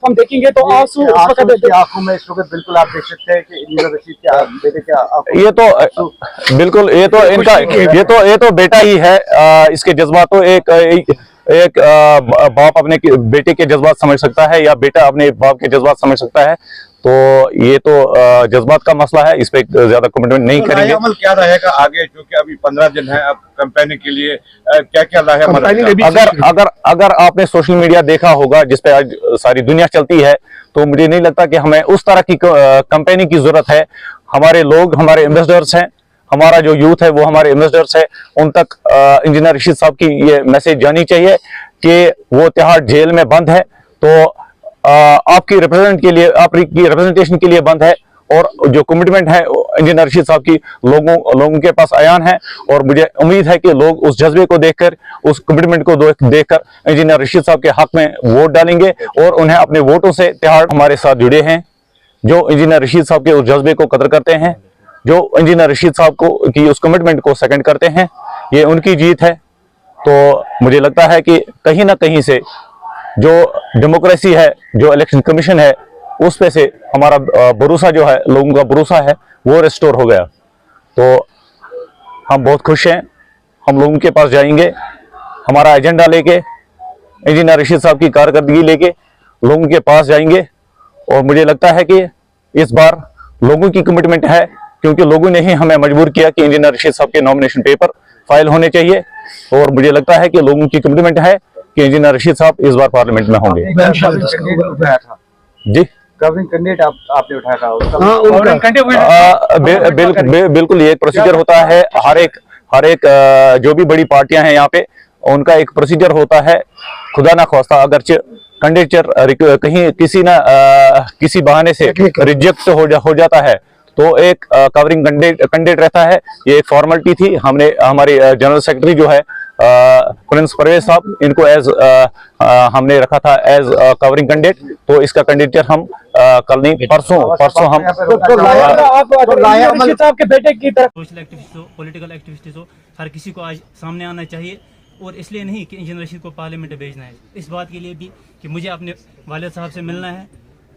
हम देखेंगे तो आंसू उस वक्त आंखों में इस वक्त बिल्कुल आप देख सकते हैं कि इंजीनियर रशीद के बेटे के ये तो बिल्कुल ये तो इनका ये तो बेटा ही है। इसके जज्बात तो एक बाप अपने बेटे के जज्बात समझ सकता है या बेटा अपने बाप के जज्बात समझ सकता है। तो ये तो जज्बात का मसला है, इस पे ज्यादा कमेंटमेंट नहीं करेंगे। अमल क्या रहेगा आगे, क्योंकि अभी 15 दिन है अब कैंपेनिंग के लिए, क्या क्या रहेगा? अगर आपने सोशल मीडिया देखा होगा जिस पे आज सारी दुनिया चलती है, तो मुझे नहीं लगता कि हमें उस तरह की कैंपेनिंग की जरूरत है। हमारे लोग हमारे एम्बेसडर्स हैं, हमारा जो यूथ है वो हमारे एम्बेसडर्स है, उन तक इंजीनियर रशीद साहब की ये मैसेज जानी चाहिए कि वो तिहाड़ जेल में बंद है, तो आपकी रिप्रेजेंटेशन के लिए बंद है। और जो कमिटमेंट है इंजीनियर रशीद साहब की लोगों के पास आयान है, और मुझे उम्मीद है कि लोग उस जज्बे को देखकर, उस कमिटमेंट को देखकर इंजीनियर रशीद साहब के हक में वोट डालेंगे और उन्हें अपने वोटों से तिहाड़ हमारे साथ जुड़े हैं, जो इंजीनियर रशीद साहब के उस जज्बे को कदर करते हैं, जो इंजीनियर रशीद साहब को की उस कमिटमेंट को सेकंड करते हैं, ये उनकी जीत है। तो मुझे लगता है कि कहीं ना कहीं से जो डेमोक्रेसी है, जो इलेक्शन कमीशन है, उस पे से हमारा भरोसा जो है, लोगों का भरोसा है, वो रिस्टोर हो गया। तो हम बहुत खुश हैं, हम लोगों के पास जाएंगे हमारा एजेंडा लेके, इंजीनियर रशीद साहब की कारकर्दगी लेके लोगों के पास जाएंगे। और मुझे लगता है कि इस बार लोगों की कमिटमेंट है, क्योंकि लोगों ने ही हमें मजबूर किया कि इंजीनियर रशीद साहब के नॉमिनेशन पेपर फाइल होने चाहिए। और मुझे लगता है कि लोगों की कमिटमेंट है कि इंजीनियर रशीद साहब इस बार पार्लियामेंट में होंगे। जी, कवरिंग कैंडिडेट आपने उठाया था? बिल्कुल ये एक प्रोसीजर होता है। हर एक जो भी बड़ी पार्टियां हैं यहाँ पे, उनका एक प्रोसीजर होता है। खुदा ना ख्वास्ता अगर कैंडिडेट कहीं किसी बहाने से रिजेक्ट हो जाता है, तो एक कवरिंग कैंडिडेट रहता है। ये एक फॉर्मेलिटी थी। हमने हमारे जनरल सेक्रेटरी जो है प्रिंस परवेज साहब, इनको हमने रखा था एज कवरिंग कैंडिडेट। तो इसका कैंडिडेट हम कल नहीं परसों हम साहब के बेटे की तरफ सोशल एक्टिविस्ट हो, पॉलिटिकल एक्टिविस्ट हो, हर किसी को आज सामने आना चाहिए। और इसलिए नहीं कि इंजीनियर रशीद को पार्लियामेंट भेजना है, इस बात के लिए भी कि मुझे अपने वालिद साहब से मिलना है।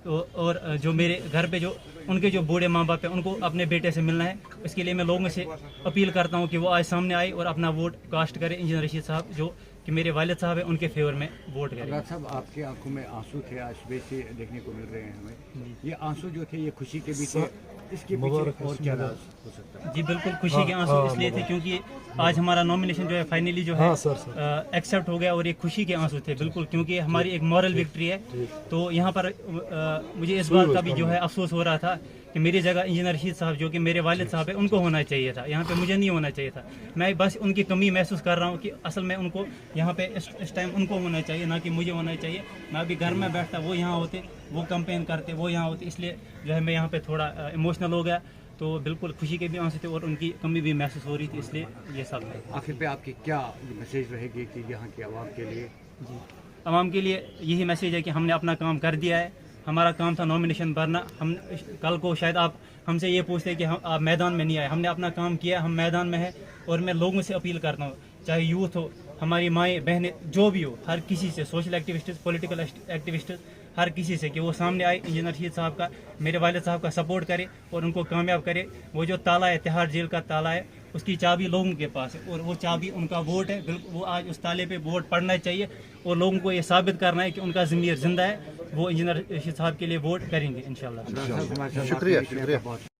तो और जो मेरे घर पे जो उनके जो बूढ़े माँ बाप हैं, उनको अपने बेटे से मिलना है। इसके लिए मैं लोगों से अपील करता हूँ कि वो आज सामने आए और अपना वोट कास्ट करें इंजीनियर रशीद साहब, जो कि मेरे वालिद साहब हैं, उनके फेवर में वोट करें। डॉक्टर साहब, आपकी आंखों में आंसू थे, आज सुबह से देखने को मिल रहे हैं हमें। ये आंसू जो थे, ये खुशी के भी थे, इसके पीछे और क्या राज हो सकता है? जी बिल्कुल, खुशी के आंसू इसलिए थे क्योंकि आज हमारा नॉमिनेशन जो है फाइनली जो है एक्सेप्ट हो गया, और ये खुशी के आंसू थे बिल्कुल, क्योंकि हमारी एक मॉरल विक्ट्री है। तो यहाँ पर मुझे इस बात का भी जो है अफसोस हो रहा था कि मेरी जगह इंजीनियर रशीद साहब, जो कि मेरे वालिद साहब है, उनको होना चाहिए था, यहाँ पे मुझे नहीं होना चाहिए था। मैं बस उनकी कमी महसूस कर रहा हूँ कि असल में उनको यहाँ पे इस टाइम उनको होना चाहिए, ना कि मुझे होना चाहिए। मैं अभी घर में बैठता, वो यहाँ होते, वो कैंपेन करते, वो यहाँ होते, इसलिए जो है मैं यहाँ पे थोड़ा इमोशनल हो गया। तो बिल्कुल खुशी के भी आंसू थे और उनकी कमी भी महसूस हो रही थी, इसलिए ये सब है। आखिर पे आपकी क्या मैसेज रहेगी कि यहाँ की आवाम के लिए? जी, आवाम के लिए यही मैसेज है कि हमने अपना काम कर दिया है। हमारा काम था नॉमिनेशन भरना। हम कल को शायद आप हमसे ये पूछते हैं कि आप मैदान में नहीं आए, हमने अपना काम किया, हम मैदान में हैं। और मैं लोगों से अपील करता हूँ, चाहे यूथ हो, हमारी माएँ बहनें, जो भी हो, हर किसी से, सोशल एक्टिविस्ट, पॉलिटिकल एक्टिविस्ट, हर किसी से, कि वो सामने आए, इंजीनियर रशीद साहब का, मेरे वालिद साहब का सपोर्ट करे और उनको कामयाब करे। वो जो ताला है, तिहाड़ जेल का ताला है, उसकी चाबी लोगों के पास है, और वो चाबी उनका वोट है। बिल्कुल, वो आज उस ताले पे वोट पड़ना चाहिए और लोगों को ये साबित करना है कि उनका ज़मीर जिंदा है। वो इंजीनियर रशीद साहब के लिए वोट करेंगे इंशाल्लाह। शुक्रिया।